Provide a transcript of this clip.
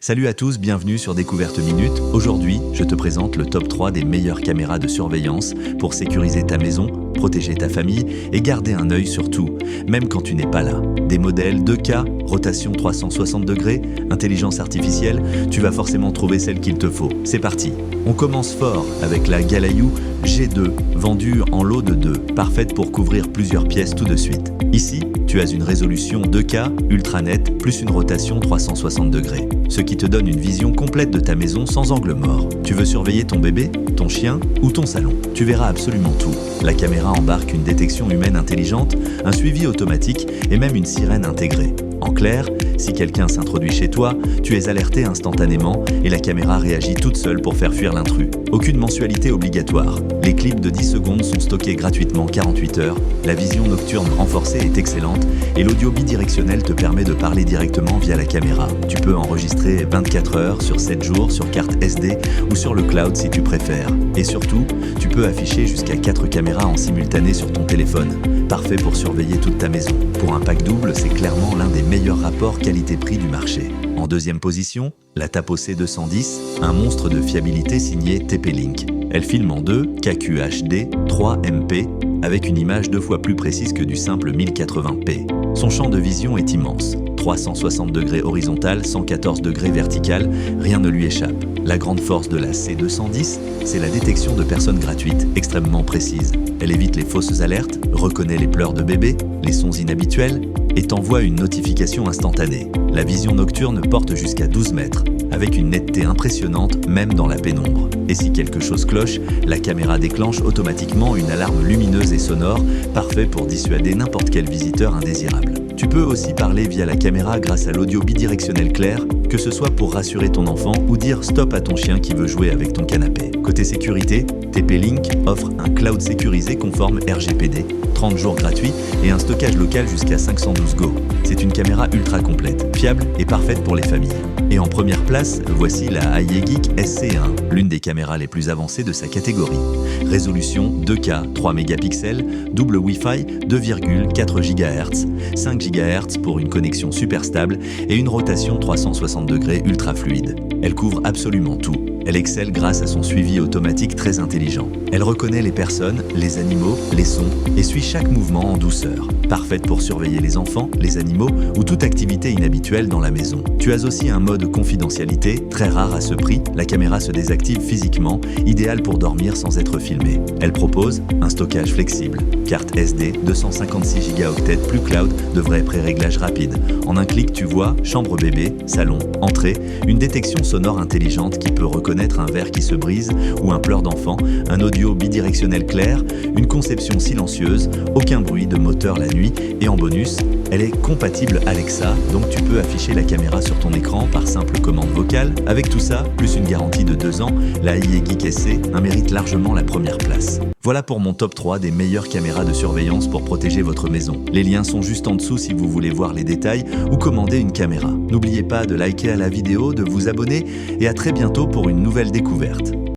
Salut à tous, bienvenue sur Découverte Minute. Aujourd'hui, je te présente le top 3 des meilleures caméras de surveillance pour sécuriser ta maison, protéger ta famille et garder un œil sur tout, même quand tu n'es pas là. Des modèles 2K, rotation 360 degrés, intelligence artificielle, tu vas forcément trouver celle qu'il te faut. C'est parti. On commence fort avec la Galayu G2, vendue en lot de 2, parfaite pour couvrir plusieurs pièces tout de suite. Ici, tu as une résolution 2K ultra nette plus une rotation 360 degrés, ce qui te donne une vision complète de ta maison sans angle mort. Tu veux surveiller ton bébé, ton chien ou ton salon? Tu verras absolument tout. La caméra embarque une détection humaine intelligente, un suivi automatique et même une sirène intégrée. En clair, si quelqu'un s'introduit chez toi, tu es alerté instantanément et la caméra réagit toute seule pour faire fuir l'intrus. Aucune mensualité obligatoire. Les clips de 10 secondes sont stockés gratuitement 48 heures. La vision nocturne renforcée est excellente et l'audio bidirectionnel te permet de parler directement via la caméra. Tu peux enregistrer 24 heures sur 7 jours sur carte SD ou sur le cloud si tu préfères. Et surtout, tu peux afficher jusqu'à 4 caméras en simultané sur ton téléphone. Parfait pour surveiller toute ta maison. Pour un pack double, c'est clairement l'un des meilleurs rapports qualité-prix du marché. En deuxième position, la Tapo C210, un monstre de fiabilité signé TP-Link. Elle filme en 2K QHD 3MP avec une image 2 fois plus précise que du simple 1080p. Son champ de vision est immense. 360 degrés horizontal, 114 degrés vertical, rien ne lui échappe. La grande force de la C210, c'est la détection de personnes gratuites, extrêmement précise. Elle évite les fausses alertes, reconnaît les pleurs de bébé, les sons inhabituels et t'envoie une notification instantanée. La vision nocturne porte jusqu'à 12 mètres, avec une netteté impressionnante même dans la pénombre. Et si quelque chose cloche, la caméra déclenche automatiquement une alarme lumineuse et sonore, parfait pour dissuader n'importe quel visiteur indésirable. Tu peux aussi parler via la caméra grâce à l'audio bidirectionnel clair, que ce soit pour rassurer ton enfant ou dire stop à ton chien qui veut jouer avec ton canapé. Côté sécurité, TP-Link offre un cloud sécurisé conforme RGPD, 30 jours gratuits et un stockage local jusqu'à 512 Go. C'est une caméra ultra complète, fiable et parfaite pour les familles. Et en première place, voici la Aiegeek SC1, l'une des caméras les plus avancées de sa catégorie. Résolution 2K 3 mégapixels, double Wi-Fi 2,4 GHz, 5 GHz pour une connexion super stable et une rotation 360 degrés ultra fluide. Elle couvre absolument tout. Elle excelle grâce à son suivi automatique très intelligent. Elle reconnaît les personnes, les animaux, les sons et suit chaque mouvement en douceur. Parfaite pour surveiller les enfants, les animaux ou toute activité inhabituelle dans la maison. Tu as aussi un mode confidentialité, très rare à ce prix. La caméra se désactive physiquement, idéal pour dormir sans être filmé. Elle propose un stockage flexible. Carte SD 256 Go plus cloud de vrai pré-réglage rapide. En un clic, tu vois chambre bébé, salon, entrée, une détection sonore intelligente qui peut reconnaître un verre qui se brise ou un pleur d'enfant, un audio bidirectionnel clair, une conception silencieuse, aucun bruit de moteur la nuit et en bonus, elle est compatible Alexa, donc tu peux afficher la caméra sur ton écran par simple commande vocale. Avec tout ça, plus une garantie de 2 ans, la Aiegeek SC mérite largement la première place. Voilà pour mon top 3 des meilleures caméras de surveillance pour protéger votre maison. Les liens sont juste en dessous si vous voulez voir les détails ou commander une caméra. N'oubliez pas de liker à la vidéo, de vous abonner et à très bientôt pour une nouvelle découverte.